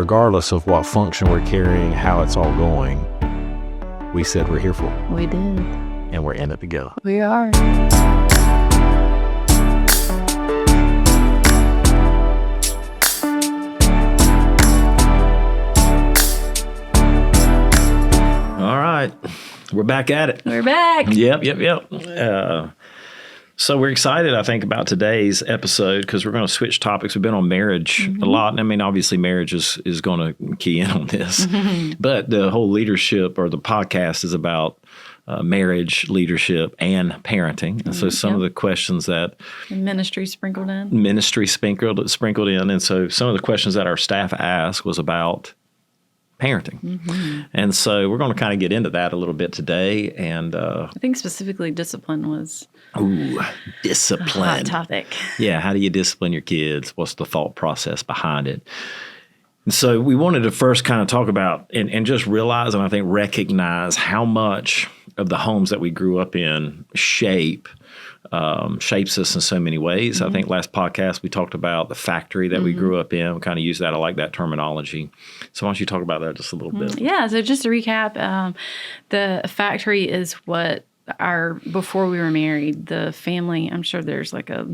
regardless of what function we're carrying, how it's all going, we said we're here for it. We did. And we're in it together. We are. All right. We're back at it. We're back. Yep. So we're excited, I think, about today's episode because we're going to switch topics. We've been on marriage a lot. I mean, obviously, marriage is going to key in on this. But the whole leadership or the podcast is about marriage, leadership, and parenting. And so some of the questions that... Ministry sprinkled in. Sprinkled in. And so some of the questions that our staff asked was about parenting. And so we're going to kind of get into that a little bit today. And I think specifically discipline was discipline. a hot topic. Yeah. How do you discipline your kids? What's the thought process behind it? And so we wanted to first kind of talk about and just realize and I think recognize how much of the homes that we grew up in shapes us in so many ways. I think last podcast we talked about the factory that we grew up in. We kind of use that. I like that terminology. So why don't you talk about that just a little bit? Yeah. So just to recap, the factory is what before we were married, the family, I'm sure there's like a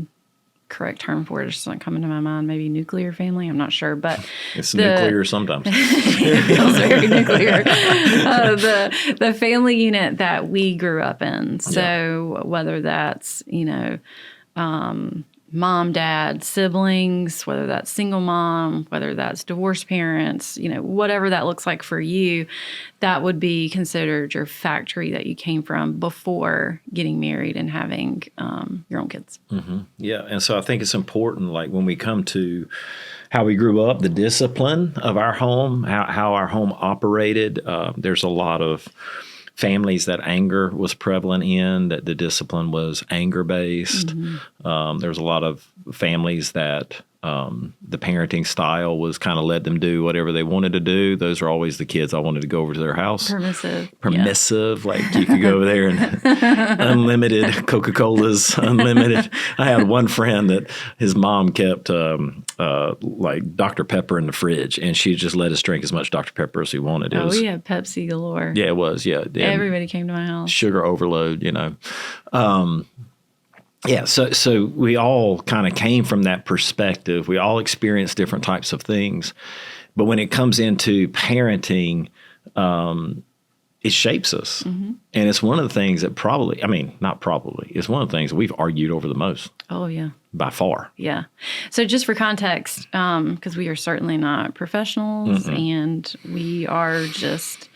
correct term for it. It's just not coming to my mind. Maybe nuclear family. I'm not sure, but it's nuclear sometimes. It feels very nuclear. The family unit that we grew up in. So whether that's mom, dad, siblings, whether that's single mom, whether that's divorced parents, whatever that looks like for you, that would be considered your factory that you came from before getting married and having your own kids. Yeah. And so I think it's important, like when we come to how we grew up, the discipline of our home, how our home operated, there's a lot of families that anger was prevalent in, that the discipline was anger-based. There was a lot of families that the parenting style was kind of let them do whatever they wanted to do. Those are always the kids I wanted to go over to their house. Permissive. Yeah. Like you could go over there and unlimited Coca-Colas, unlimited. I had one friend that his mom kept like Dr. Pepper in the fridge, and she just let us drink as much Dr. Pepper as we wanted. We had Pepsi galore. Yeah, it was. Yeah. Everybody came to my house. Sugar overload, Yeah, so we all kind of came from that perspective. We all experienced different types of things. But when it comes into parenting, it shapes us. And it's one of the things that it's one of the things that we've argued over the most. Oh, yeah. By far. Yeah. So just for context, because we are certainly not professionals and we are just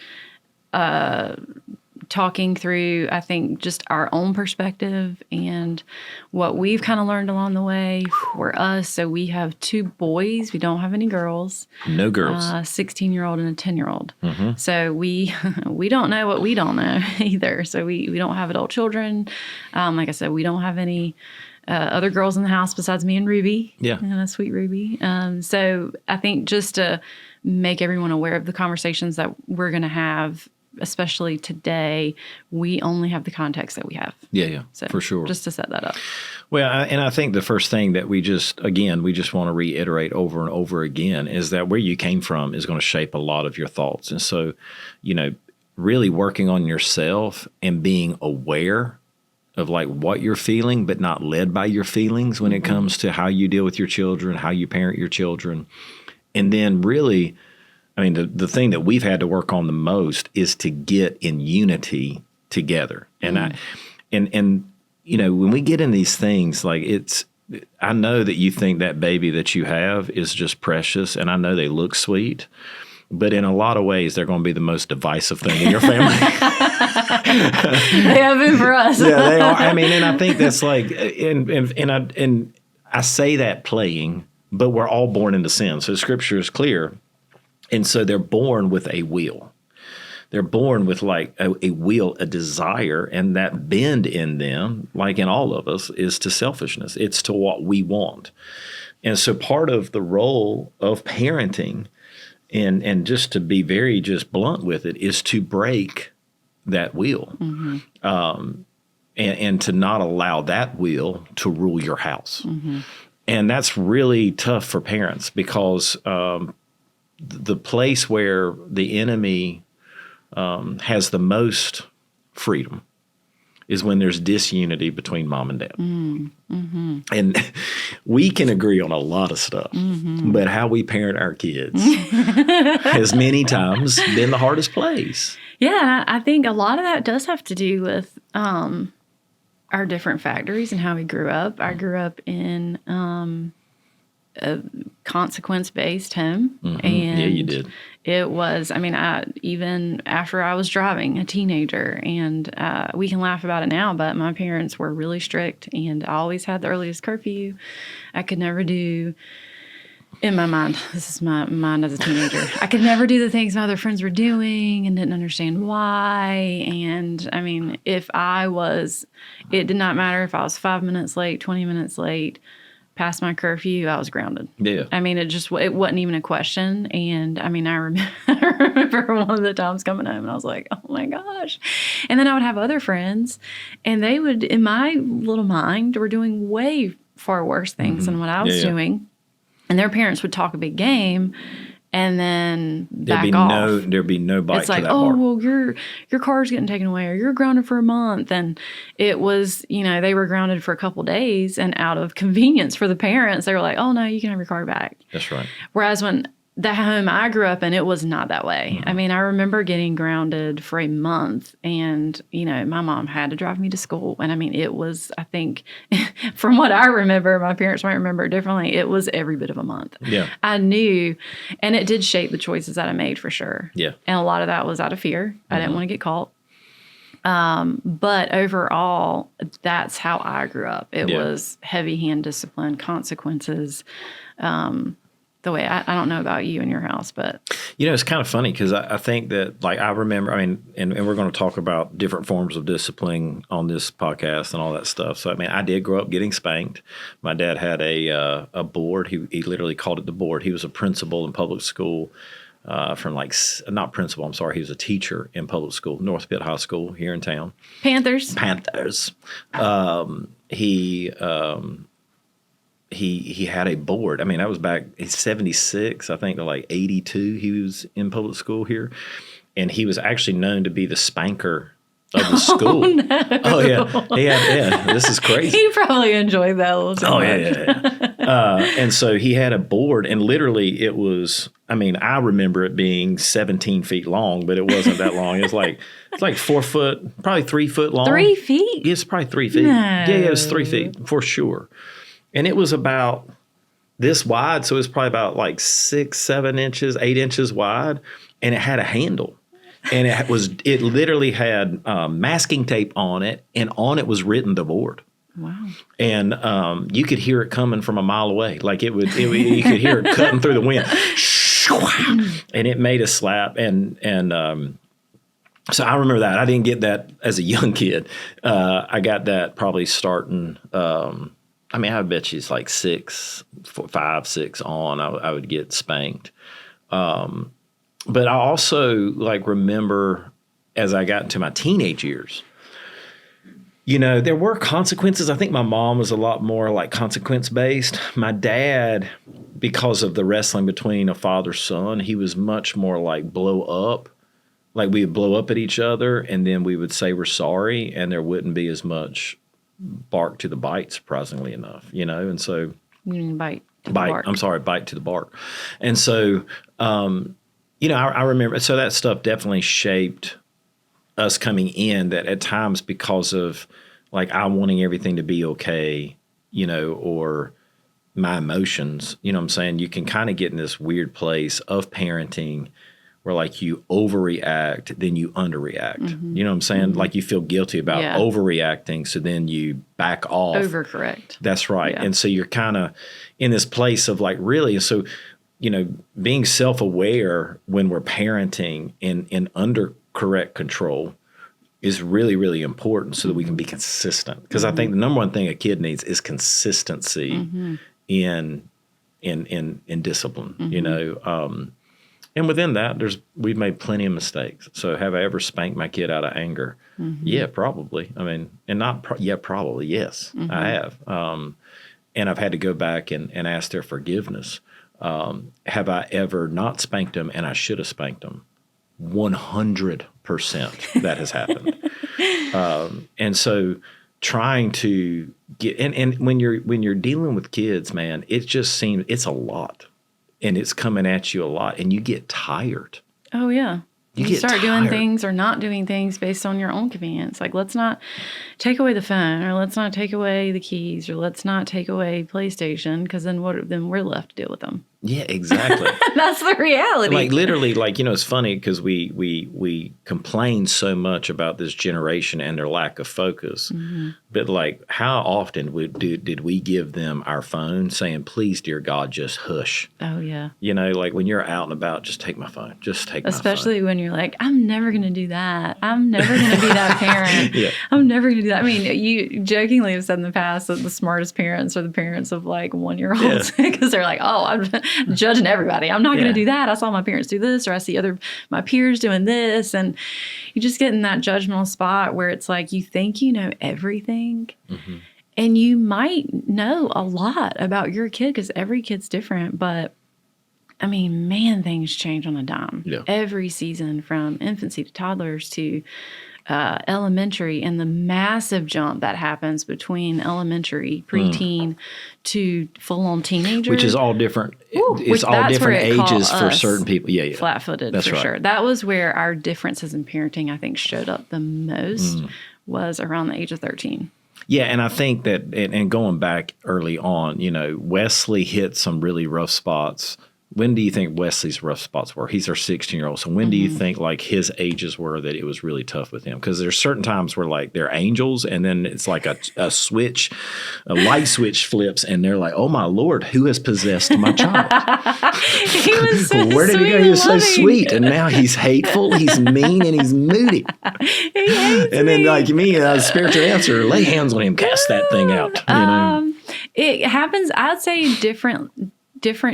talking through, I think, just our own perspective and what we've kind of learned along the way for us. So we have 2 boys. We don't have any girls. No girls. 16-year-old and a 10-year-old. So we don't know what we don't know either. So we don't have adult children. Like I said, we don't have any other girls in the house besides me and Ruby. Yeah. Sweet Ruby. So I think just to make everyone aware of the conversations that we're going to have, especially today, we only have the context that we have. Yeah, so for sure. Just to set that up. Well, and I think the first thing that we just want to reiterate over and over again is that where you came from is going to shape a lot of your thoughts. And so, really working on yourself and being aware of like what you're feeling, but not led by your feelings when it comes to how you deal with your children, how you parent your children. And then really, the thing that we've had to work on the most is to get in unity together. And when we get in these things, like I know that you think that baby that you have is just precious, and I know they look sweet, but in a lot of ways, they're going to be the most divisive thing in your family. They have been for us. Yeah, they are. And I think that's like, and I say that playing, but we're all born into sin. So Scripture is clear. And so they're born with a will. They're born with like a will, a desire, and that bend in them, like in all of us, is to selfishness. It's to what we want. And so part of the role of parenting, and just to be very just blunt with it, is to break that will. And to not allow that will to rule your house. And that's really tough for parents because the place where the enemy has the most freedom is when there's disunity between mom and dad. Mm-hmm. And we can agree on a lot of stuff, but how we parent our kids has many times been the hardest place. Yeah, I think a lot of that does have to do with our different factories and how we grew up. I grew up in a consequence-based home. Mm-hmm. And yeah, you did. It was, I mean, even after I was driving, a teenager, and we can laugh about it now, but my parents were really strict, and I always had the earliest curfew. I could never do, in my mind, this is my mind as a teenager, I could never do the things my other friends were doing and didn't understand why. And I mean, it did not matter if I was 5 minutes late, 20 minutes late, past my curfew, I was grounded. Yeah. I mean, it wasn't even a question. And I mean, I remember one of the times coming home and I was like, oh my gosh. And then I would have other friends and they would, in my little mind, were doing way far worse things than what I was doing. And their parents would talk a big game and then back off. There'd be no bite it's like, to that oh, bar. well, your car's getting taken away or you're grounded for a month. And it was, they were grounded for a couple days, and out of convenience for the parents, they were like, oh, no, you can have your car back. That's right. Whereas when the home I grew up in, it was not that way. I mean, I remember getting grounded for a month and, my mom had to drive me to school. And I mean, it was, I think, from what I remember, my parents might remember it differently, it was every bit of a month. Yeah. I knew, and it did shape the choices that I made for sure. Yeah. And a lot of that was out of fear. I didn't want to get caught. But overall, that's how I grew up. It was heavy hand discipline, consequences, the way I don't know about you in your house, but it's kind of funny because I think that, like, I remember, and we're going to talk about different forms of discipline on this podcast and all that stuff. So, I mean, I did grow up getting spanked. My dad had a board. He literally called it the board. He was a principal in public school not principal, I'm sorry. He was a teacher in public school, North Pitt High School here in town. Panthers. He had a board. I mean, that was back in 76, I think, to like 82. He was in public school here. And he was actually known to be the spanker of the school. Oh, no. Oh, yeah. Yeah. This is crazy. He probably enjoyed that a little too much. Yeah. And so he had a board, and literally it was, I mean, I remember it being 17 feet long, but it wasn't that long. It's like 4 foot, probably 3 foot long. 3 feet? It's probably 3 feet. No. Yeah, it was 3 feet for sure. And it was about this wide, so it was probably about like 6, 7 inches, 8 inches wide, and it had a handle. And it literally had masking tape on it, and on it was written the board. Wow. And you could hear it coming from a mile away. Like you could hear it cutting through the wind. And it made a slap. And so I remember that. I didn't get that as a young kid. I got that probably starting I bet she's like 5, 6 on. I would get spanked. But I also remember as I got into my teenage years, there were consequences. I think my mom was a lot more like consequence based. My dad, because of the wrestling between a father-son, he was much more like blow up. Like we would blow up at each other and then we would say we're sorry and there wouldn't be as much bark to the bite, surprisingly enough, and so bite to the bark. I'm sorry, bite to the bark. And so, I remember, so that stuff definitely shaped us coming in, that at times because of I wanting everything to be okay, or my emotions, what I'm saying? You can kind of get in this weird place of parenting where you overreact, then you underreact. Mm-hmm. You know what I'm saying? Mm-hmm. You feel guilty about overreacting, so then you back off. Overcorrect. That's right. Yeah. And so you're kind of in this place of really, so, being self-aware when we're parenting and under correct control is really, really important so that we can be consistent. Because I think the number one thing a kid needs is consistency in discipline, and within that, we've made plenty of mistakes. So have I ever spanked my kid out of anger? Yeah, probably. I mean, and not probably. Yes, I have. And I've had to go back and ask their forgiveness. Have I ever not spanked them and I should have spanked them? 100% that has happened. And so trying to get, and when you're dealing with kids, man, it just seems it's a lot and it's coming at you a lot and you get tired. Oh, yeah. You get start doing tired. things or not doing things based on your own convenience. Like, let's not take away the phone, or let's not take away the keys, or let's not take away PlayStation, because then we're left to deal with them. Yeah, exactly. That's the reality. Like literally, like, you know, it's funny because we complain so much about this generation and their lack of focus. Mm-hmm. But like, how often did we give them our phone saying, please, dear God, just hush? Oh, yeah. You know, like when you're out and about, just take my phone. Just take Especially my phone. when you're like, I'm never going to do that. I'm never going to be that parent. Yeah. I'm never going to do that. I mean, you jokingly have said in the past that the smartest parents are the parents of like 1-year-olds because they're like, oh, I'm judging everybody. I'm not going to do that. I saw my parents do this, or I see my peers doing this. And you just get in that judgmental spot where it's like you think you know everything. Mm-hmm. And you might know a lot about your kid because every kid's different. But I mean, man, things change on a dime. Yeah. Every season, from infancy to toddlers to elementary, and the massive jump that happens between elementary, preteen to full-on teenager. Which is all different. It's all different ages for certain people. Yeah. Flat-footed, that's for right. Sure. That was where our differences in parenting, I think, showed up the most, was around the age of 13. Yeah, and I think that, and going back early on, you know, Wesley hit some really rough spots. When do you think Wesley's rough spots were? He's our 16-year-old. So when do you think like his ages were that it was really tough with him? Because there's certain times where like they're angels, and then it's like a light switch flips, and they're like, oh my Lord, who has possessed my child? He was so where did he go? sweet He was so and sweet, and now he's hateful, he's mean, and he's moody. He hates And then me. like me, spiritual answer, lay hands on him, cast that thing out. You know? It happens, I'd say, different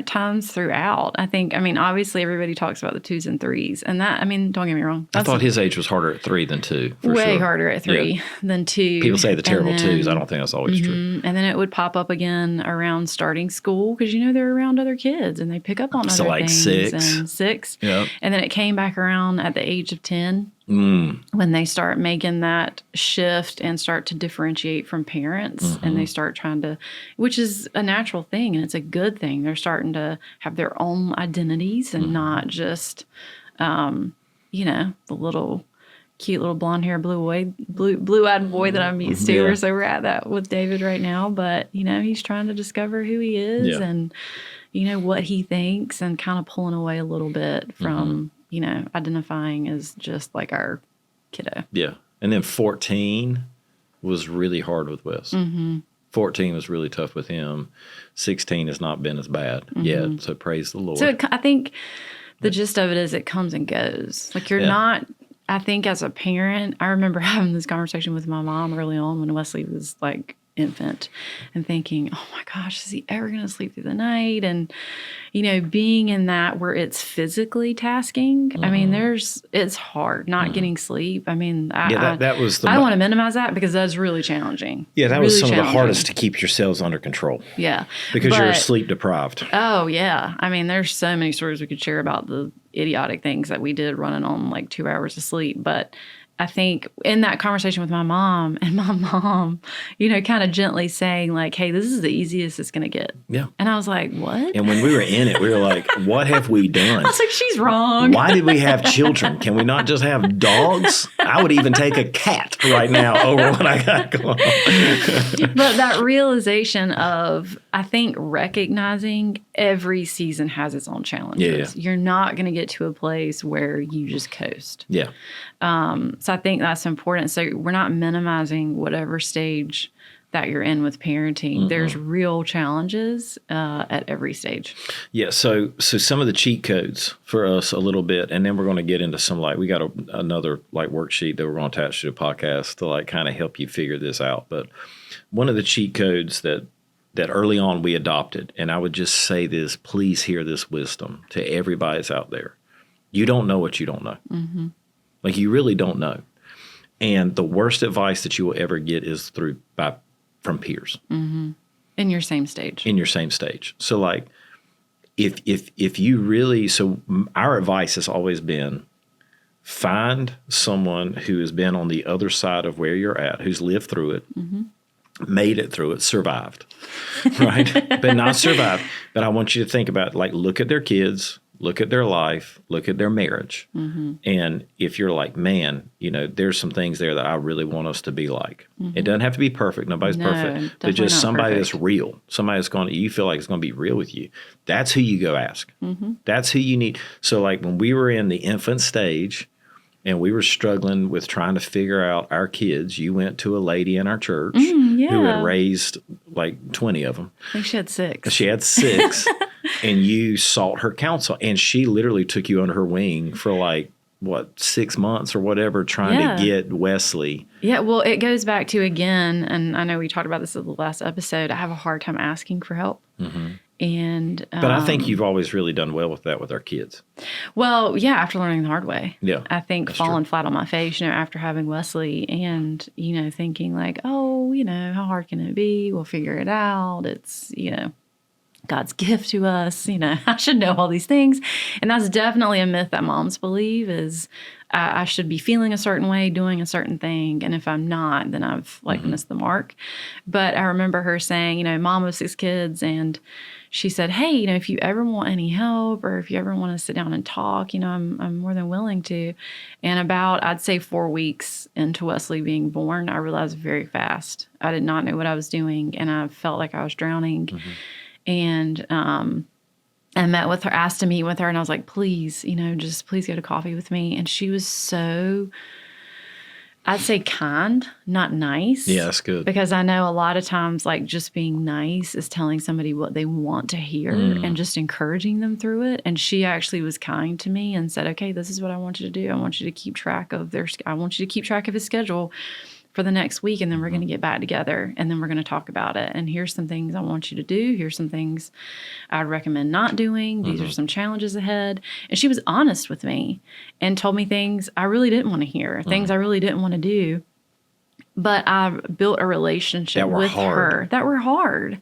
times throughout. I think, I mean, obviously everybody talks about the 2s and 3s, and that, I mean, don't get me wrong. I thought his age was harder at 3 than 2. For way sure. harder at 3 than 2. People say the terrible And then, 2s. I don't think that's always true. And then it would pop up again around starting school because, you know, they're around other kids and they pick up on So other like things. 6. And 6. Yep. And then it came back around at the age of 10. When they start making that shift and start to differentiate from parents, and they start trying to, which is a natural thing and it's a good thing. They're starting to have their own identities and not just, you know, the cute little blonde hair, blue-eyed boy that I'm used to. Yeah. So we're at that with David right now. But, you know, he's trying to discover who he is and, you know, what he thinks, and kind of pulling away a little bit from, you know, identifying as just like our kiddo. Yeah. And then 14 was really hard with Wes. 14 was really tough with him. 16 has not been as bad yet. So praise the Lord. So I think the gist of it is it comes and goes. Like you're not, I think as a parent, I remember having this conversation with my mom early on when Wesley was like infant, and thinking, oh my gosh, is he ever going to sleep through the night? And, you know, being in that where it's physically tasking, I mean, it's hard not getting sleep. I mean, that was I don't want to minimize that because that's really challenging. Yeah, that really was some of the challenging. hardest to keep yourselves under control. Yeah. Because you're But- sleep deprived. Oh, yeah. I mean, there's so many stories we could share about the idiotic things that we did running on like 2 hours of sleep. But I think in that conversation with my mom, and my mom, you know, kind of gently saying like, hey, this is the easiest it's going to get. Yeah. And I was like, what? And when we were in it, we were like, what have we done? I was like, she's wrong. Why did we have children? Can we not just have dogs? I would even take a cat right now over what I got going on. But that realization of, I think, recognizing every season has its own challenges. Yeah. You're not going to get to a place where you just coast. Yeah. So I think that's important. So we're not minimizing whatever stage that you're in with parenting. There's real challenges at every stage. Yeah. So some of the cheat codes for us a little bit, and then we're going to get into some we got another worksheet that we're going to attach to the podcast to kind of help you figure this out. But one of the cheat codes that early on we adopted, and I would just say this, please hear this wisdom to everybody that's out there. You don't know what you don't know. Like you really don't know. And the worst advice that you will ever get is from peers. In your same stage. In your same stage. So if you really, so our advice has always been, find someone who has been on the other side of where you're at, who's lived through it, made it through it, survived, right? But not survived. But I want you to think about, like, look at their kids, look at their life, look at their marriage. And if you're like, man, you know, there's some things there that I really want us to be like. It doesn't have to be perfect. Nobody's perfect. But just somebody that's real, somebody that's you feel like it's going to be real with you. That's who you go ask. That's who you need. So like when we were in the infant stage and we were struggling with trying to figure out our kids, you went to a lady in our church who had raised like 20 of them. I think she had 6. She had 6. And you sought her counsel, and she literally took you under her wing for like, 6 months or whatever, trying to get Wesley. Yeah, well, it goes back to, again, and I know we talked about this in the last episode, I have a hard time asking for help. And but I think you've always really done well with that with our kids. Well, yeah, after learning the hard way. Yeah, I think falling flat on my face, you know, after having Wesley and, you know, thinking like, oh, you know, how hard can it be? We'll figure it out. It's, you know, God's gift to us, you know, I should know all these things. And that's definitely a myth that moms believe is I should be feeling a certain way, doing a certain thing. And if I'm not, then I've like missed the mark. But I remember her saying, you know, mom of 6 kids. And she said, hey, you know, if you ever want any help or if you ever want to sit down and talk, you know, I'm more than willing to. And about, I'd say 4 weeks into Wesley being born, I realized very fast. I did not know what I was doing. And I felt like I was drowning. And I met with her, asked to meet with her, and I was like, please, you know, just please go to coffee with me. And she was so, I'd say kind, not nice. Yeah, that's good. Because I know a lot of times, like, just being nice is telling somebody what they want to hear and just encouraging them through it. And she actually was kind to me and said, okay, this is what I want you to do. I want you to keep track of his schedule for the next week, and then we're going to get back together, and then we're going to talk about it. And here's some things I want you to do. Here's some things I'd recommend not doing. These are some challenges ahead. And she was honest with me and told me things I really didn't want to hear, things I really didn't want to do. But I built a relationship with her that were hard.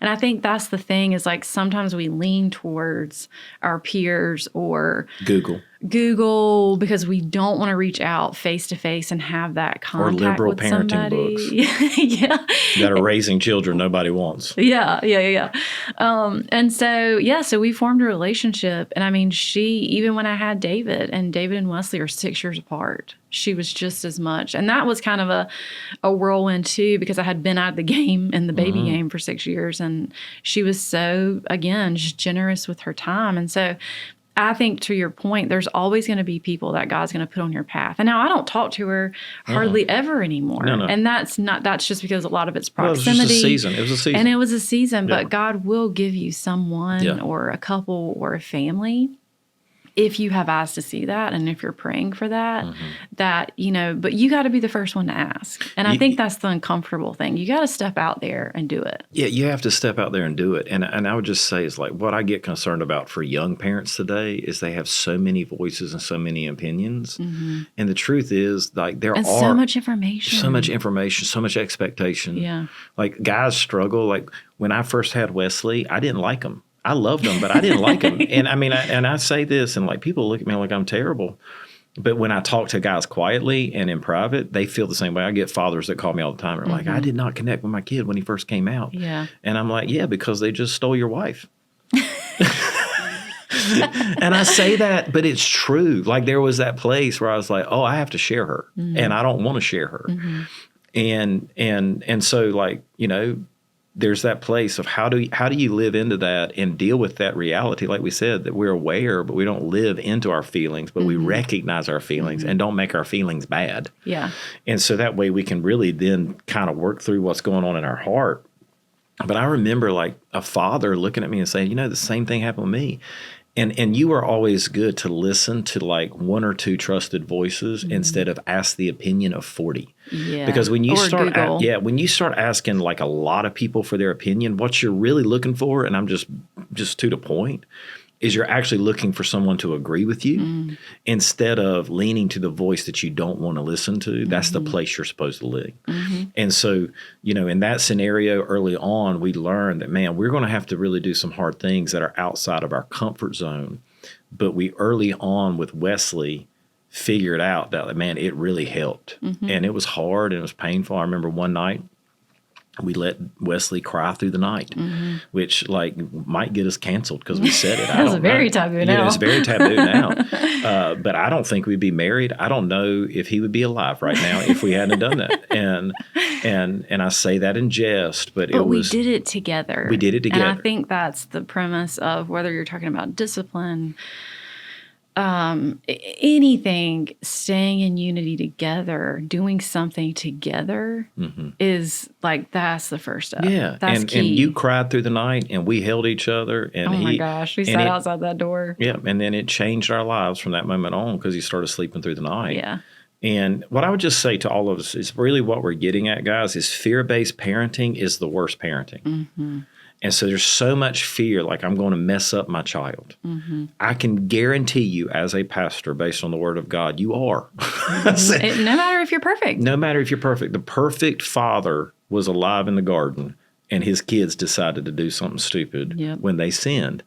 And I think that's the thing is, like, sometimes we lean towards our peers or Google because we don't want to reach out face to face and have that contact or liberal with parenting somebody. books that are raising children nobody wants. Yeah. And so we formed a relationship. And I mean, even when I had David and Wesley are 6 years apart, she was just as much. And that was kind of a whirlwind too, because I had been out of the game in the baby game for 6 years. And she was so, again, just generous with her time. And so I think, to your point, there's always going to be people that God's going to put on your path. And now I don't talk to her hardly ever anymore. No. And that's just because a lot of it's proximity. Well, it was just a season. It was a season. And it was a season, but God will give you someone or a couple or a family, if you have eyes to see that and if you're praying for that, that, you know, but you got to be the first one to ask. And I think that's the uncomfortable thing. You got to step out there and do it. Yeah, you have to step out there and do it. And I would just say is, like, what I get concerned about for young parents today is they have so many voices and so many opinions. And the truth is, like, so much information, so much expectation. Yeah. Like, guys struggle. Like, when I first had Wesley, I didn't like him. I loved them, but I didn't like them. And I mean, I say this, and like people look at me like I'm terrible. But when I talk to guys quietly and in private, they feel the same way. I get fathers that call me all the time. They're like, I did not connect with my kid when he first came out. Yeah. And I'm like, yeah, because they just stole your wife. And I say that, but it's true. Like, there was that place where I was like, oh, I have to share her, and I don't want to share her. And so, like, you know, there's that place of how do you live into that and deal with that reality? Like we said, that we're aware, but we don't live into our feelings, but we recognize our feelings and don't make our feelings bad. Yeah. And so that way we can really then kind of work through what's going on in our heart. But I remember, like, a father looking at me and saying, you know, the same thing happened with me. And you are always good to listen to, like, 1 or 2 trusted voices instead of ask the opinion of 40. Yeah. Because when you when you start asking, like, a lot of people for their opinion, what you're really looking for, and I'm just to the point, is you're actually looking for someone to agree with you instead of leaning to the voice that you don't want to listen to. That's the place you're supposed to live. And so, in that scenario early on, we learned that, man, we're going to have to really do some hard things that are outside of our comfort zone. But we early on with Wesley figured out that, man, it really helped. And it was hard and it was painful. I remember one night, we let Wesley cry through the night, which might get us canceled because we said it. That's very taboo now. It's very taboo now. But I don't think we'd be married. I don't know if he would be alive right now if we hadn't done that. And I say that in jest, but we did it together. We did it together. And I think that's the premise of whether you're talking about discipline, anything, staying in unity together, doing something together is that's the first step. Yeah. That's and key. And you cried through the night and we held each other. And my gosh, we sat outside that door. Yeah. And then it changed our lives from that moment on because he started sleeping through the night. Yeah. And what I would just say to all of us is really what we're getting at, guys, is fear-based parenting is the worst parenting. And so there's so much fear, like I'm going to mess up my child. I can guarantee you as a pastor, based on the word of God, you are. No matter if you're perfect. No matter if you're perfect. The perfect father was alive in the garden and his kids decided to do something stupid when they sinned.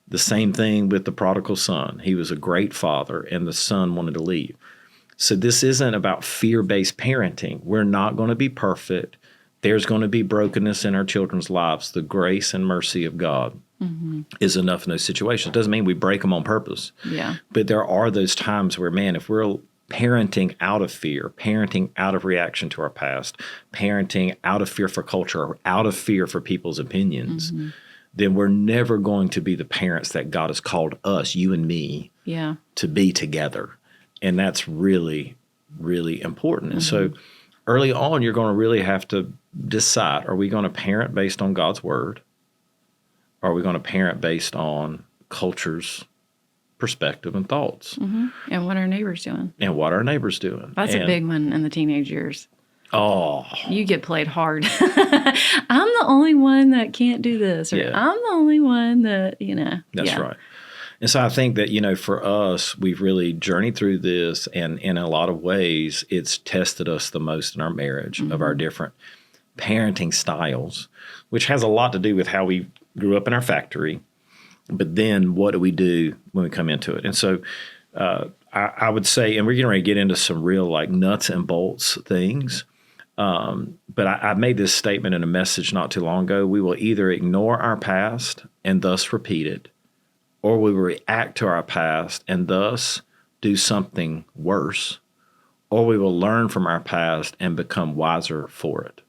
The same thing with the prodigal son. He was a great father and the son wanted to leave. So this isn't about fear-based parenting. We're not going to be perfect. There's going to be brokenness in our children's lives. The grace and mercy of God is enough in those situations. Doesn't mean we break them on purpose. Yeah. But there are those times where, man, if we're parenting out of fear, parenting out of reaction to our past, parenting out of fear for culture, or out of fear for people's opinions, then we're never going to be the parents that God has called us, you and me, to be together. And that's really, really important. And so early on, you're going to really have to decide, are we going to parent based on God's word? Are we going to parent based on culture's perspective and thoughts? And what our neighbors doing. And what our neighbors doing. That's a big one in the teenage years. Oh. You get played hard. I'm the only one that can't do this. Or I'm the only one that, That's right. And so I think that, for us, we've really journeyed through this, and in a lot of ways, it's tested us the most in our marriage of our different parenting styles, which has a lot to do with how we grew up in our factory. But then what do we do when we come into it? And so I would say, and we're getting ready to get into some real nuts and bolts things. But I made this statement in a message not too long ago. We will either ignore our past and thus repeat it, or we will react to our past and thus do something worse, or we will learn from our past and become wiser for it.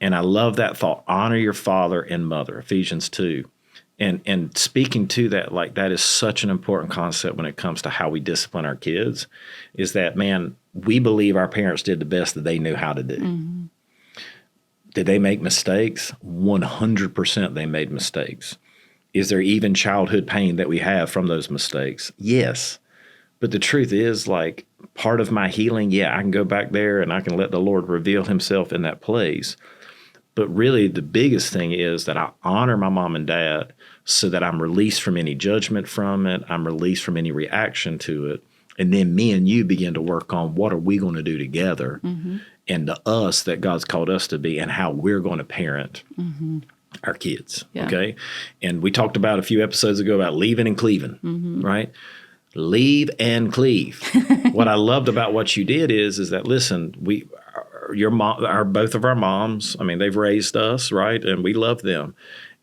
And I love that thought, honor your father and mother, Ephesians 2. And speaking to that, that is such an important concept when it comes to how we discipline our kids, is that, man, we believe our parents did the best that they knew how to do. Did they make mistakes? 100% they made mistakes. Is there even childhood pain that we have from those mistakes? Yes. But the truth is, part of my healing, I can go back there and I can let the Lord reveal himself in that place. But really, the biggest thing is that I honor my mom and dad so that I'm released from any judgment from it. I'm released from any reaction to it. And then me and you begin to work on what are we going to do together and the us that God's called us to be and how we're going to parent our kids. Okay. And we talked about a few episodes ago about leaving and cleaving, right? Leave and cleave. What I loved about what you did is that, listen, your mom, both of our moms, I mean, they've raised us, right? And we love them.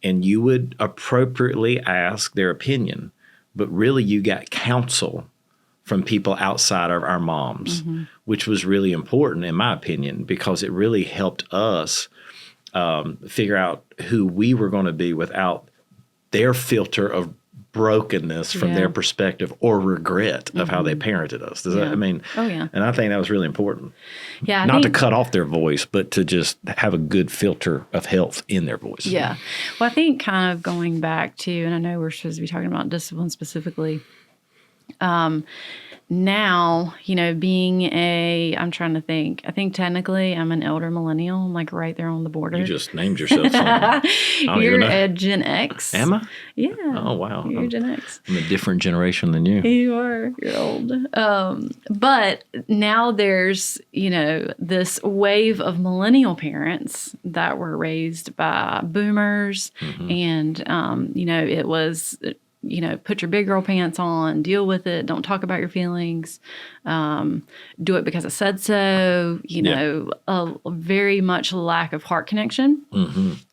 And you would appropriately ask their opinion, but really you got counsel from people outside of our moms, which was really important in my opinion, because it really helped us figure out who we were going to be without their filter of brokenness from their perspective or regret of how they parented us. Does that, I mean, and I think that was really important. Yeah. Not to cut off their voice, but to just have a good filter of health in their voice. Yeah. Well, I think kind of going back to, and I know we're supposed to be talking about discipline specifically, Now, being I'm trying to think. I think technically I'm an elder millennial. I'm like right there on the border. You just named yourself something. You're a Gen X. Am I? Yeah. Oh, wow. You're Gen X. I'm a different generation than you. You are. You're old. But now there's, this wave of millennial parents that were raised by boomers. And, it was, put your big girl pants on, deal with it. Don't talk about your feelings. Do it because I said so. A very much lack of heart connection.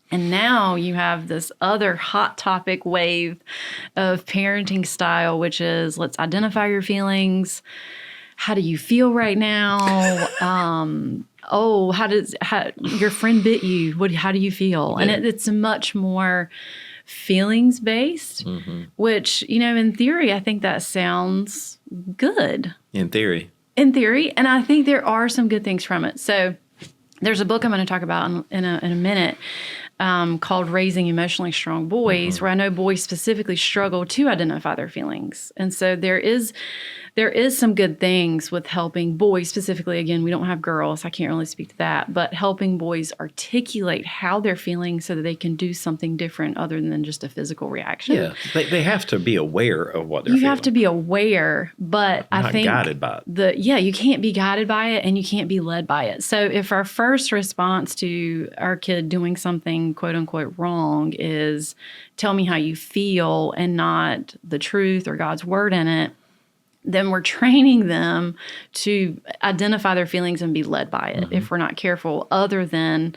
And now you have this other hot topic wave of parenting style, which is let's identify your feelings. How do you feel right now? How your friend bit you? How do you feel? And it's much more feelings based, which, in theory, I think that sounds good. In theory. And I think there are some good things from it. So there's a book I'm going to talk about in a minute called Raising Emotionally Strong Boys, where I know boys specifically struggle to identify their feelings. And so there is some good things with helping boys specifically. Again, we don't have girls. I can't really speak to that. But helping boys articulate how they're feeling so that they can do something different other than just a physical reaction. Yeah, they have to be aware of what they're feeling. You have to be aware, but I think guided by it. You can't be guided by it and you can't be led by it. So if our first response to our kid doing something quote unquote wrong is tell me how you feel and not the truth or God's word in it, then we're training them to identify their feelings and be led by it if we're not careful, other than,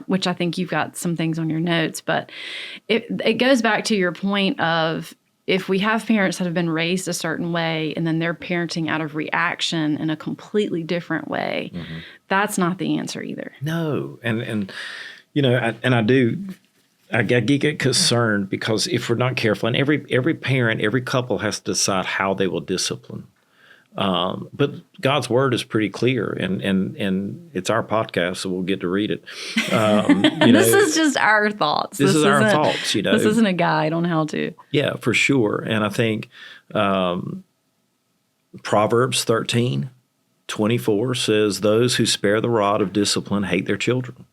which I think you've got some things on your notes, but it goes back to your point of if we have parents that have been raised a certain way and then they're parenting out of reaction in a completely different way, that's not the answer either. No. And I get concerned because if we're not careful, and every parent, every couple has to decide how they will discipline. But God's word is pretty clear, and it's our podcast, so we'll get to read it. This is just our thoughts. This is our thoughts. This isn't a guide on how to. Yeah, for sure. And I think Proverbs 13:24 says, "Those who spare the rod of discipline hate their children,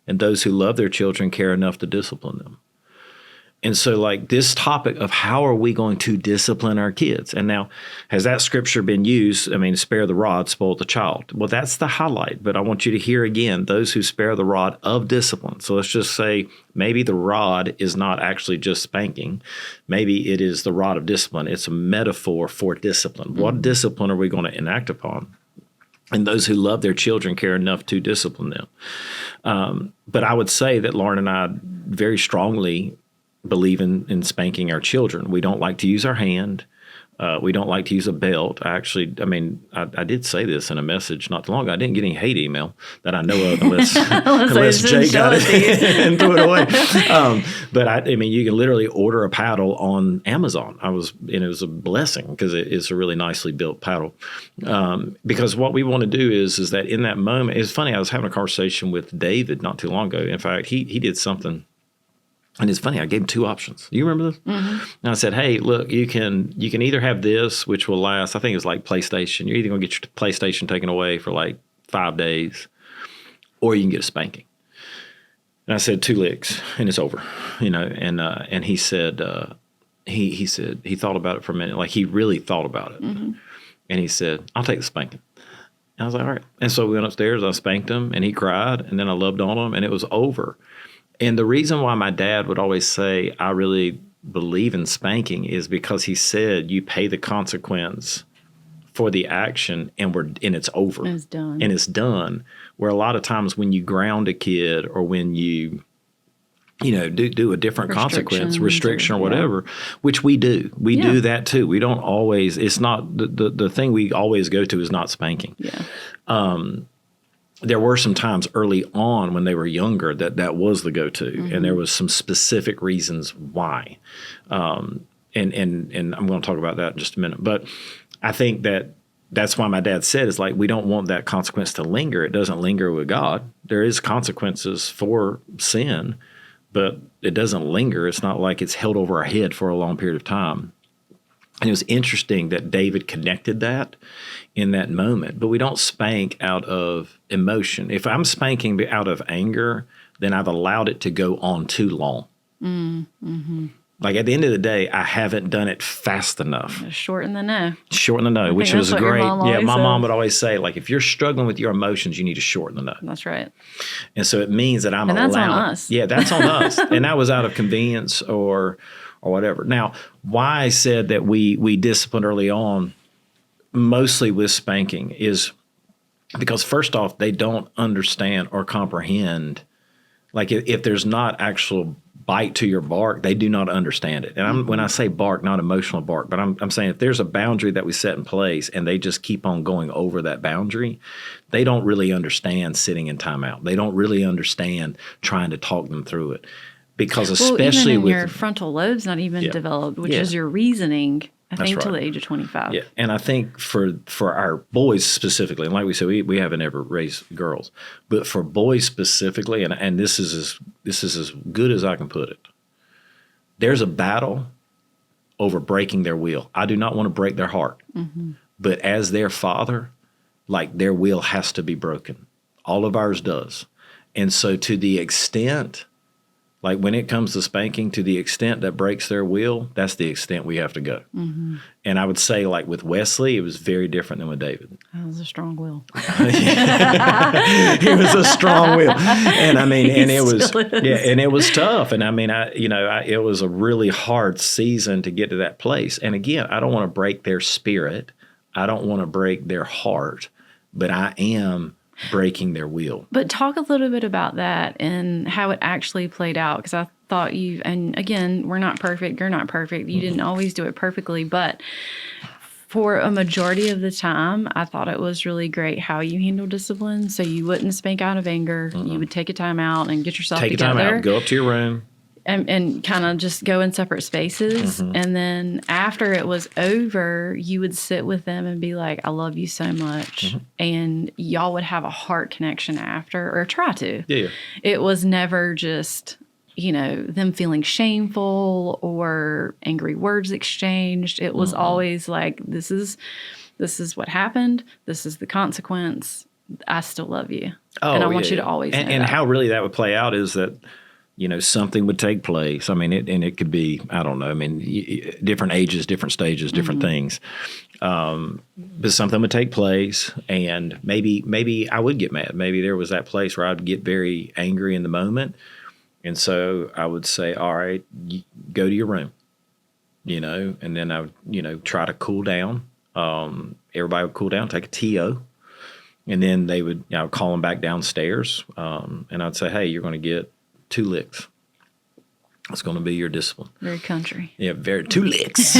and those who love their children care enough to discipline them." And so like this topic of how are we going to discipline our kids? And now, has that scripture been used? I mean, spare the rod, spoil the child. Well, that's the highlight. But I want you to hear again, those who spare the rod of discipline. So let's just say maybe the rod is not actually just spanking. Maybe it is the rod of discipline. It's a metaphor for discipline. What discipline are we going to enact upon? And those who love their children care enough to discipline them. But I would say that Lauren and I very strongly believe in spanking our children. We don't like to use our hand. We don't like to use a belt. I did say this in a message not too long ago. I didn't get any hate email that I know of unless Jay got it and threw it away. But you can literally order a paddle on Amazon. It was a blessing because it's a really nicely built paddle. Because what we want to do is that in that moment, it's funny, I was having a conversation with David not too long ago. In fact, he did something. And it's funny, I gave him two options. You remember this? And I said, hey, look, you can either have this, which will last, I think it's like PlayStation. You're either going to get your PlayStation taken away for like 5 days, or you can get a spanking. And I said 2 licks, and it's over. And he said, he said he thought about it for a minute, like he really thought about it. And he said, I'll take the spanking. And I was like, all right. And so we went upstairs, I spanked him, and he cried, and then I loved on him, and it was over. And the reason why my dad would always say, I really believe in spanking is because he said you pay the consequence for the action and it's over. It's done. And it's done. Where a lot of times when you ground a kid or when you do a different consequence, restriction or whatever, which we do. We do that too. We don't always, it's not, the thing we always go to is not spanking. Yeah. There were some times early on when they were younger that was the go-to, and there was some specific reasons why. And I'm going to talk about that in just a minute. But I think that's why my dad said, it's like we don't want that consequence to linger. It doesn't linger with God. There is consequences for sin, but it doesn't linger. It's not like it's held over our head for a long period of time. And it was interesting that David connected that in that moment. But we don't spank out of emotion. If I'm spanking out of anger, then I've allowed it to go on too long. Mm-hmm. Like at the end of the day, I haven't done it fast enough. Shorten the no. Shorten the no, which was great. My mom would always say, like, if you're struggling with your emotions, you need to shorten the no. That's right. And so it means that I'm and allowed. That's on us. Yeah, that's on us. And that was out of convenience or whatever. Now, why I said that we disciplined early on, mostly with spanking, is because first off, they don't understand or comprehend. Like if there's not actual bite to your bark, they do not understand it. And when I say bark, not emotional bark, but I'm saying if there's a boundary that we set in place and they just keep on going over that boundary, they don't really understand sitting in timeout. They don't really understand trying to talk them through it. Because especially even with your frontal lobe's not even developed, which is your reasoning, I think, till the age of 25. Yeah, and I think for our boys specifically, and like we said, we haven't ever raised girls, but for boys specifically, and this is as good as I can put it. There's a battle over breaking their will. I do not want to break their heart, but as their father, like their will has to be broken. All of ours does, and so to the extent. Like when it comes to spanking, to the extent that breaks their will, that's the extent we have to go. Mm-hmm. And I would say, like with Wesley, it was very different than with David. That was a strong will. It was a strong will, and I mean, and it was and it was tough. And I mean, it was a really hard season to get to that place. And again, I don't want to break their spirit. I don't want to break their heart, but I am breaking their will. But talk a little bit about that and how it actually played out, because I thought and again, we're not perfect, you're not perfect, you didn't always do it perfectly, but for a majority of the time, I thought it was really great how you handled discipline. So you wouldn't spank out of anger, you would take a time out and get yourself together. Take a time out, go up to your room. And kind of just go in separate spaces. And then after it was over, you would sit with them and be like, I love you so much. And y'all would have a heart connection after, or try to. Yeah. It was never just, them feeling shameful or angry words exchanged. It was always like, this is what happened. This is the consequence. I still love you. And I want you to always know and that. how really that would play out is that, something would take place. I mean, it could be, I don't know. I mean, different ages, different stages, different things. But something would take place, and maybe I would get mad. Maybe there was that place where I'd get very angry in the moment. And so I would say, all right, go to your room, and then I would, try to cool down. Everybody would cool down, take a TO. And then they would, I would call them back downstairs. And I'd say, hey, you're going to get 2 licks. It's going to be your discipline. Very country. Yeah, 2 licks.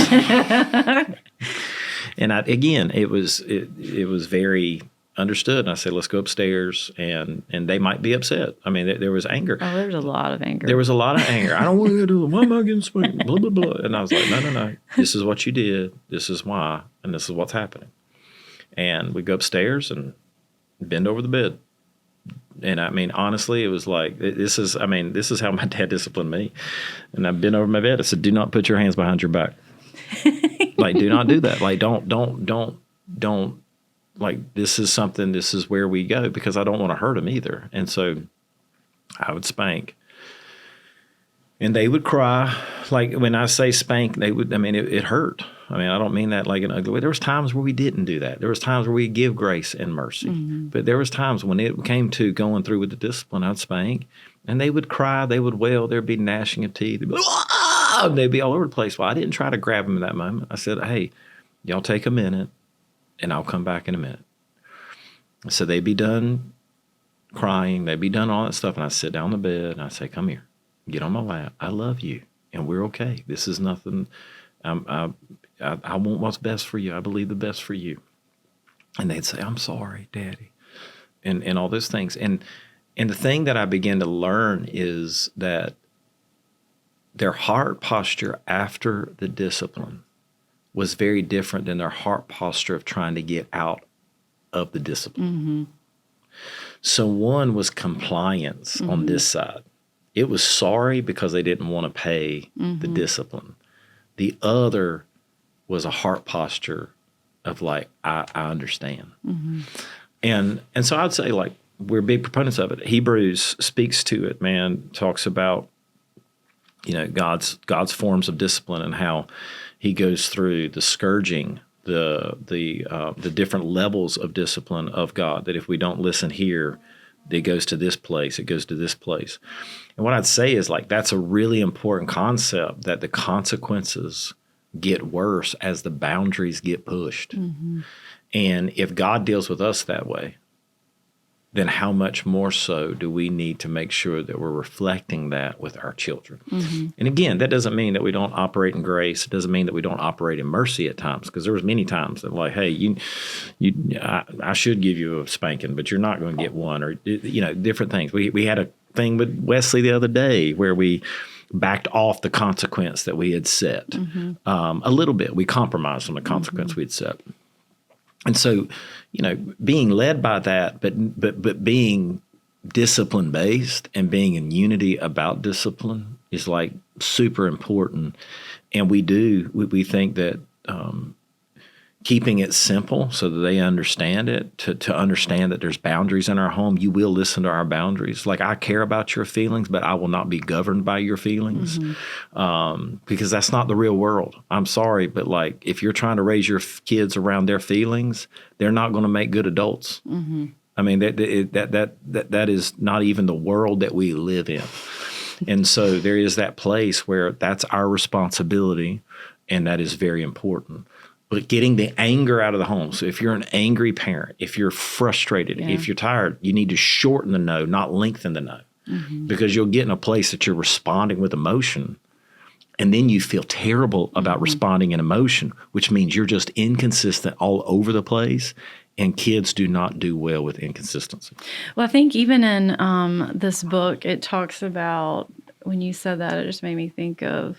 And it was very understood. And I said, let's go upstairs, and they might be upset. I mean, there was anger. Oh, there was a lot of anger. There was a lot of anger. I don't want to do it. Why am I getting spanked? Blah, blah, blah. And I was like, no. This is what you did. This is why. And this is what's happening. And we go upstairs and bend over the bed. And I mean, honestly, it was like, this is how my dad disciplined me. And I've been over my bed. I said, do not put your hands behind your back. Like, do not do that. Like, don't, like, this is where we go, because I don't want to hurt him either. And so I would spank. And they would cry. Like, when I say spank, it hurt. I mean, I don't mean that like in an ugly way. There was times where we didn't do that. There was times where we give grace and mercy. But there was times when it came to going through with the discipline, I'd spank, and they would cry, they would wail, there'd be gnashing of teeth. They'd be all over the place. Well, I didn't try to grab them in that moment. I said, hey, y'all take a minute, and I'll come back in a minute. So they'd be done crying. They'd be done all that stuff. And I'd sit down on the bed, and I'd say, come here. Get on my lap. I love you, and we're okay. This is nothing. I want what's best for you. I believe the best for you. And they'd say, I'm sorry, Daddy, and all those things. And the thing that I began to learn is that their heart posture after the discipline was very different than their heart posture of trying to get out of the discipline. So one was compliance on this side. It was sorry because they didn't want to pay the discipline. The other was a heart posture of like, I understand. And so I'd say, like, we're big proponents of it. Hebrews speaks to it, man, talks about, you know, God's forms of discipline and how he goes through the scourging, the different levels of discipline of God, that if we don't listen here, it goes to this place, it goes to this place. And what I'd say is, like, that's a really important concept, that the consequences get worse as the boundaries get pushed. And if God deals with us that way, then how much more so do we need to make sure that we're reflecting that with our children? And again, that doesn't mean that we don't operate in grace. It doesn't mean that we don't operate in mercy at times, because there was many times that, like, hey, I should give you a spanking, but you're not going to get one, or, you know, different things. We had a thing with Wesley the other day where we backed off the consequence that we had set a little bit. We compromised on the consequence we had set. And so, you know, being led by that, but being discipline based and being in unity about discipline is, like, super important. And we think that keeping it simple so that they understand it, to understand that there's boundaries in our home. You will listen to our boundaries. Like, I care about your feelings, but I will not be governed by your feelings, because that's not the real world. I'm sorry, but, like, if you're trying to raise your kids around their feelings, they're not going to make good adults. I mean, that is not even the world that we live in. And so there is that place where that's our responsibility, and that is very important. But getting the anger out of the home. So if you're an angry parent, if you're frustrated, if you're tired, you need to shorten the no, not lengthen the no. Because you'll get in a place that you're responding with emotion, and then you feel terrible about responding in emotion, which means you're just inconsistent all over the place, and kids do not do well with inconsistency. Well, I think even in this book, it talks about, when you said that, it just made me think of,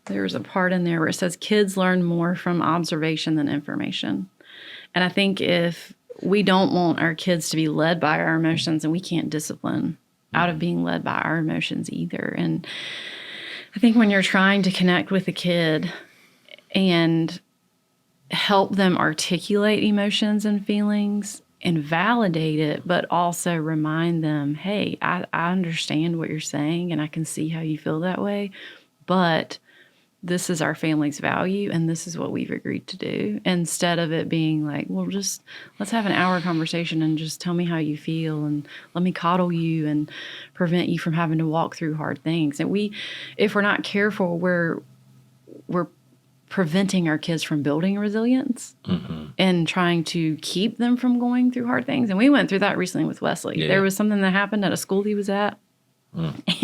there's a part in there where it says kids learn more from observation than information. And I think if we don't want our kids to be led by our emotions, and we can't discipline out of being led by our emotions either. And I think when you're trying to connect with a kid and help them articulate emotions and feelings and validate it, but also remind them, hey, I understand what you're saying and I can see how you feel that way, but this is our family's value and this is what we've agreed to do, instead of it being like, well, just let's have an hour conversation and just tell me how you feel and let me coddle you and prevent you from having to walk through hard things. And if we're not careful, we're preventing our kids from building resilience and trying to keep them from going through hard things. And we went through that recently with Wesley. There was something that happened at a school he was at.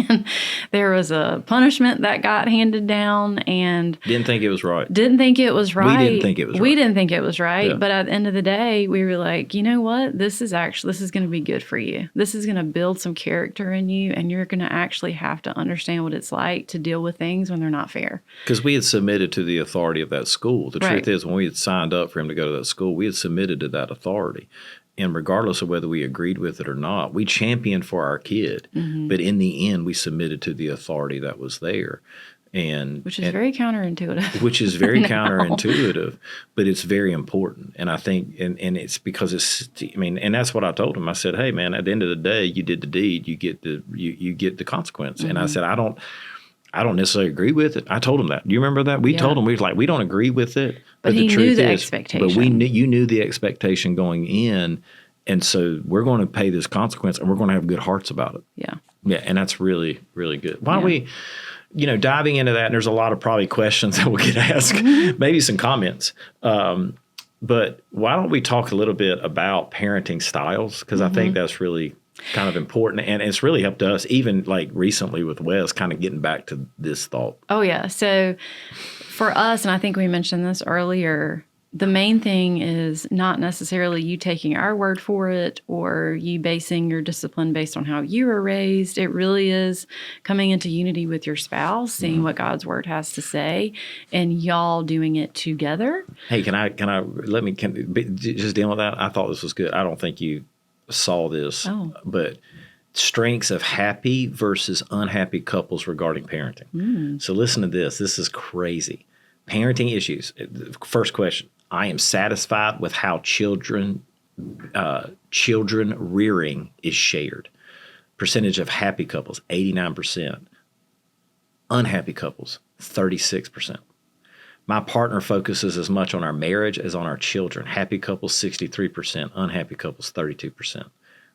And there was a punishment that got handed down, and Didn't think it was right. We didn't think it was right. Yeah. But at the end of the day, we were like, you know what? This is going to be good for you. This is going to build some character in you, and you're going to actually have to understand what it's like to deal with things when they're not fair. Because we had submitted to the authority of that school. The truth is, when we had signed up for him to go to that school, we had submitted to that authority. And regardless of whether we agreed with it or not, we championed for our kid. But in the end, we submitted to the authority that was there. Which is very counterintuitive. Which is very counterintuitive, but it's very important. And I think, and it's because and that's what I told him. I said, hey, man, at the end of the day, you did the deed, you get the consequence. And I said, I don't necessarily agree with it. I told him that. Do you remember that? We told him, we don't agree with it. But the he truth knew the is, expectation. But you knew the expectation going in. And so we're going to pay this consequence, and we're going to have good hearts about it. Yeah. Yeah. And that's really, really good. Why don't we, diving into that, and there's a lot of probably questions that we'll get asked, maybe some comments. But why don't we talk a little bit about parenting styles? Because I think that's really kind of important, and it's really helped us, even like recently with Wes, kind of getting back to this thought. Oh, yeah. So for us, and I think we mentioned this earlier, the main thing is not necessarily you taking our word for it or you basing your discipline based on how you were raised. It really is coming into unity with your spouse, seeing what God's word has to say, and y'all doing it together. Hey, can I just deal with that? I thought this was good. I don't think you saw this, but strengths of happy versus unhappy couples regarding parenting. So listen to this. This is crazy. Parenting issues. First question. I am satisfied with how children rearing is shared. Percentage of happy couples, 89%. Unhappy couples, 36%. My partner focuses as much on our marriage as on our children. Happy couples, 63%. Unhappy couples, 32%.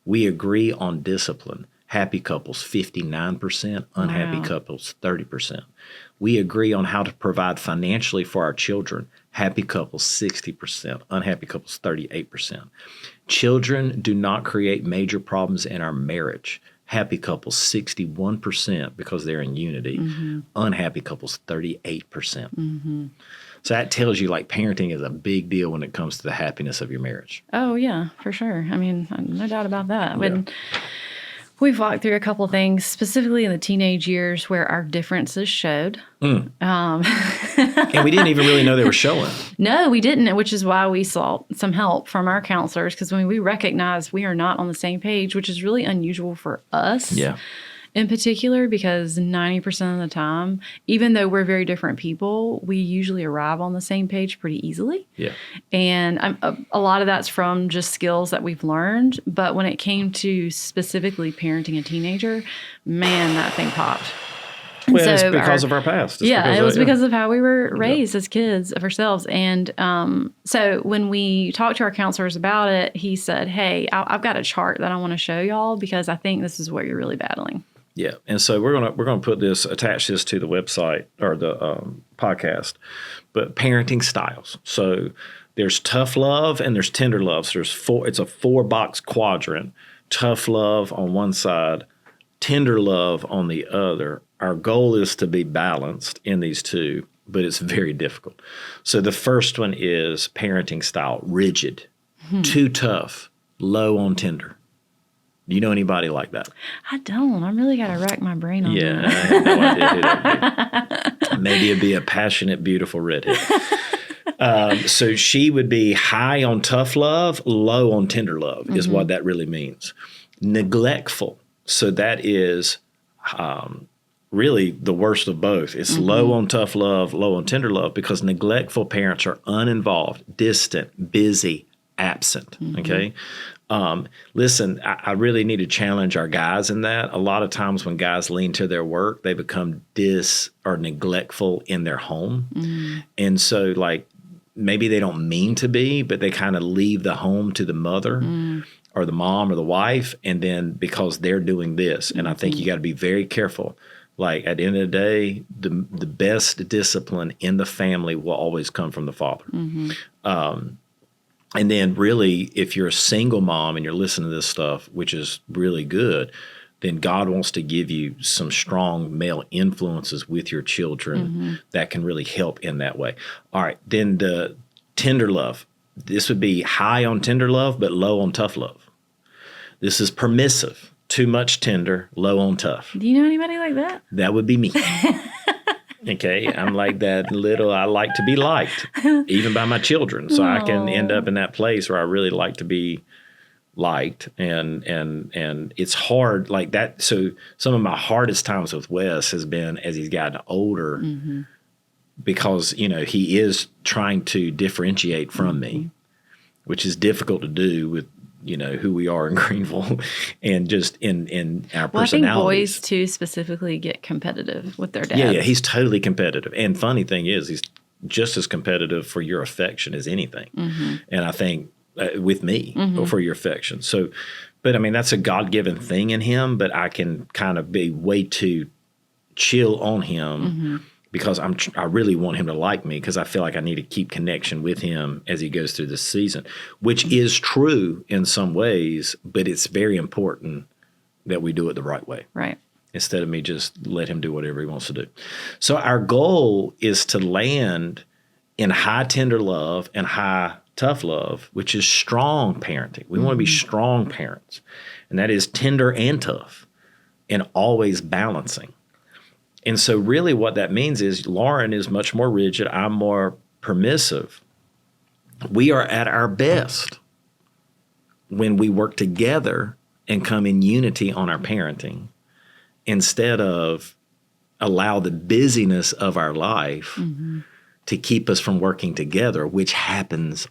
We agree on discipline. Happy couples, 59%. Unhappy couples, 30%. We agree on how to provide financially for our children. Happy couples, 60%. Unhappy couples, 38%. Children do not create major problems in our marriage. Happy couples, 61% because they're in unity. Unhappy couples, 38%. So that tells you like parenting is a big deal when it comes to the happiness of your marriage. Oh, yeah, for sure. I mean, no doubt about that. When we've walked through a couple of things, specifically in the teenage years where our differences showed. And we didn't even really know they were showing. No, we didn't, which is why we sought some help from our counselors, because when we recognize we are not on the same page, which is really unusual for us in particular, because 90% of the time, even though we're very different people, we usually arrive on the same page pretty easily. Yeah. And a lot of that's from just skills that we've learned. But when it came to specifically parenting a teenager, man, that thing popped. Well, so it's because of our past. It was because of how we were raised as kids of ourselves. And so when we talked to our counselors about it, he said, hey, I've got a chart that I want to show y'all because I think this is what you're really battling. Yeah, and so we're gonna put this, attach this to the website or the podcast, but parenting styles. So there's tough love and there's tender love. So it's a 4-box quadrant. Tough love on one side, tender love on the other. Our goal is to be balanced in these two, but it's very difficult. So the first one is parenting style, rigid, too tough, low on tender. Do you know anybody like that? I don't. I really got to rack my brain on that. Yeah, I have no idea who that would be. Maybe it'd be a passionate, beautiful redhead. So she would be high on tough love, low on tender love is what that really means. Neglectful. So that is really the worst of both. It's low on tough love, low on tender love, because neglectful parents are uninvolved, distant, busy, absent. Okay. Listen, I really need to challenge our guys in that. A lot of times when guys lean to their work, they become neglectful in their home. And so like maybe they don't mean to be, but they kind of leave the home to the mother or the mom or the wife. And then because they're doing this, and I think you got to be very careful. Like at the end of the day, the best discipline in the family will always come from the father. And then really, if you're a single mom and you're listening to this stuff, which is really good, then God wants to give you some strong male influences with your children that can really help in that way. All right. Then the tender love. This would be high on tender love, but low on tough love. This is permissive. Too much tender, low on tough. Do you know anybody like that? That would be me. Okay, I'm like that I like to be liked, even by my children. So I can end up in that place where I really like to be liked. And it's hard like that. So some of my hardest times with Wes has been as he's gotten older because, he is trying to differentiate from me, which is difficult to do with, who we are in Greenville and just in our personalities. I think boys, too, specifically get competitive with their dads. Yeah, he's totally competitive. And funny thing is, he's just as competitive for your affection as anything. And I think with me for your affection. So, but I mean, that's a God-given thing in him, but I can kind of be way too chill on him because I really want him to like me because I feel like I need to keep connection with him as he goes through this season, which is true in some ways, but it's very important that we do it the right way. Right. Instead of me just let him do whatever he wants to do. So our goal is to land in high tender love and high tough love, which is strong parenting. We want to be strong parents, and that is tender and tough and always balancing. And so really what that means is Lauren is much more rigid. I'm more permissive. We are at our best when we work together and come in unity on our parenting instead of allow the busyness of our life to keep us from working together, which happens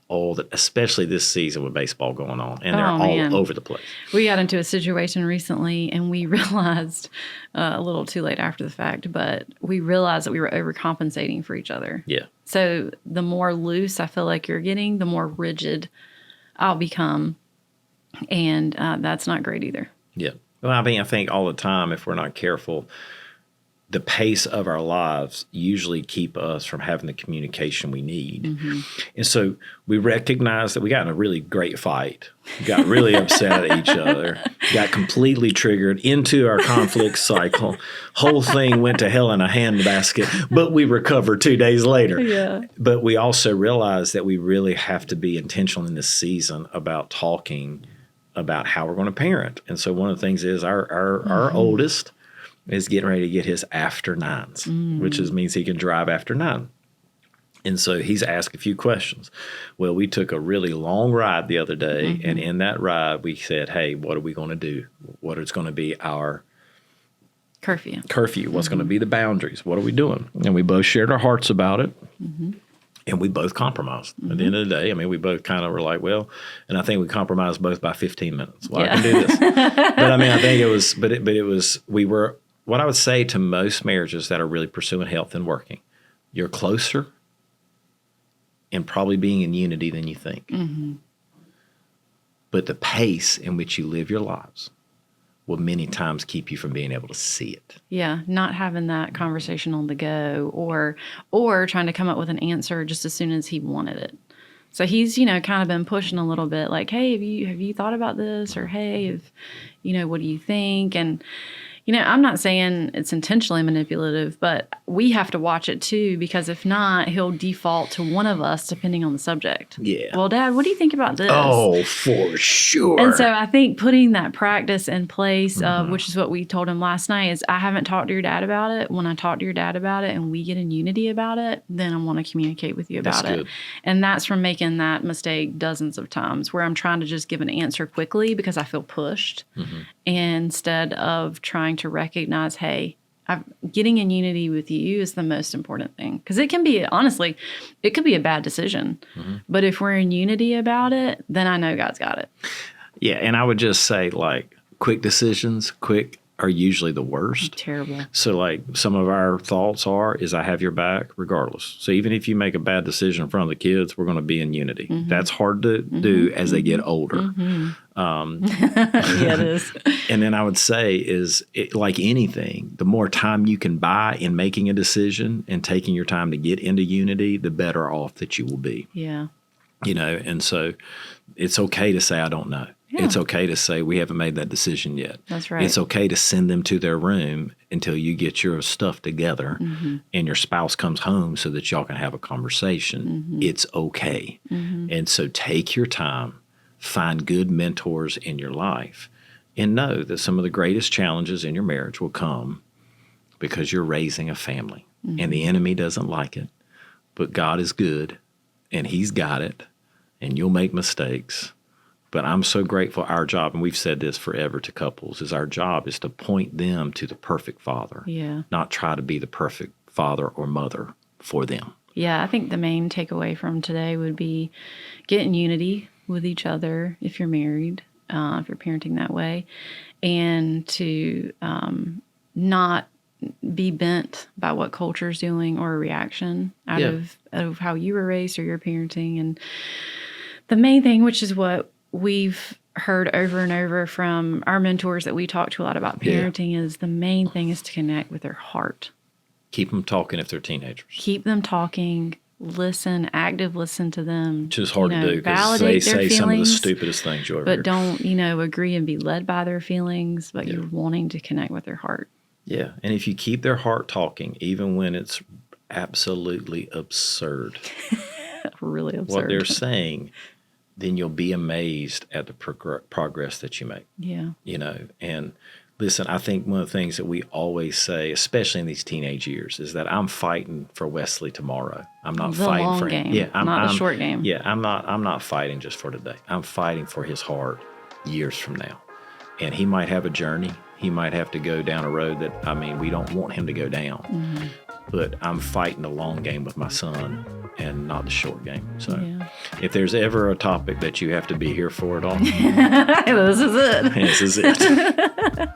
especially this season with baseball going on, and they're all over the place. We got into a situation recently, and we realized a little too late after the fact, but we realized that we were overcompensating for each other. Yeah. So the more loose I feel like you're getting, the more rigid I'll become, and that's not great either. Yeah. Well, I mean, I think all the time, if we're not careful, the pace of our lives usually keep us from having the communication we need. Mm-hmm. And so we recognize that we got in a really great fight, got really upset at each other, got completely triggered into our conflict cycle. Whole thing went to hell in a handbasket, but we recovered 2 days later. Yeah. But we also realize that we really have to be intentional in this season about talking about how we're going to parent. And so one of the things is our oldest is getting ready to get his after nines, which means he can drive after 9. And so he's asked a few questions. Well, we took a really long ride the other day, and in that ride we said, hey, what are we going to do? What is going to be our curfew? What's going to be the boundaries? What are we doing? And we both shared our hearts about it. And we both compromised. At the end of the day, I mean, we both kind of were like, well, and I think we compromised both by 15 minutes. Well, I can do this. But I mean, I think it was, we were, what I would say to most marriages that are really pursuing health and working, you're closer and probably being in unity than you think. But the pace in which you live your lives will many times keep you from being able to see it. Yeah, not having that conversation on the go, or trying to come up with an answer just as soon as he wanted it. So he's, kind of been pushing a little bit like, hey, have you thought about this? Or hey, what do you think? And I'm not saying it's intentionally manipulative, but we have to watch it too, because if not, he'll default to one of us depending on the subject. Yeah. Well, Dad, what do you think about this? Oh, for sure. And so I think putting that practice in place, which is what we told him last night, is I haven't talked to your dad about it. When I talk to your dad about it and we get in unity about it, then I want to communicate with you about it. And that's from making that mistake dozens of times where I'm trying to just give an answer quickly because I feel pushed instead of trying to recognize, hey, getting in unity with you is the most important thing. Because it can be, honestly, it could be a bad decision. But if we're in unity about it, then I know God's got it. Yeah, and I would just say, like, quick decisions, are usually the worst. Terrible. So, like, some of our thoughts is I have your back regardless. So even if you make a bad decision in front of the kids, we're going to be in unity. That's hard to do as they get older. Yeah, it is. And then I would say like anything, the more time you can buy in making a decision and taking your time to get into unity, the better off that you will be. Yeah. And so it's okay to say, I don't know. Yeah. It's okay to say we haven't made that decision yet. That's right. It's okay to send them to their room until you get your stuff together and your spouse comes home so that y'all can have a conversation. It's okay. And so take your time, find good mentors in your life, and know that some of the greatest challenges in your marriage will come because you're raising a family. And the enemy doesn't like it, but God is good and he's got it, and you'll make mistakes. But I'm so grateful our job, and we've said this forever to couples, is our job is to point them to the perfect father, not try to be the perfect father or mother for them. Yeah, I think the main takeaway from today would be get in unity with each other if you're married, if you're parenting that way, and to not be bent by what culture's doing or a reaction out of how you were raised or your parenting. And the main thing, which is what we've heard over and over from our mentors that we talk to a lot about parenting, is the main thing is to connect with their heart. Keep them talking if they're teenagers. Keep them talking. Listen to them. Which is hard to do because they say some of the stupidest things you ever heard. But don't, agree and be led by their feelings, but you're wanting to connect with their heart. Yeah. And if you keep their heart talking, even when it's absolutely absurd, really absurd, what they're saying, then you'll be amazed at the progress that you make. Yeah. And listen, I think one of the things that we always say, especially in these teenage years, is that I'm fighting for Wesley tomorrow. I'm not fighting for him. Yeah, not the short game. Yeah, I'm not fighting just for today. I'm fighting for his heart years from now. And he might have a journey. He might have to go down a road that, I mean, we don't want him to go down. But I'm fighting the long game with my son and not the short game. So if there's ever a topic that you have to be here for at all, This is it. this is it.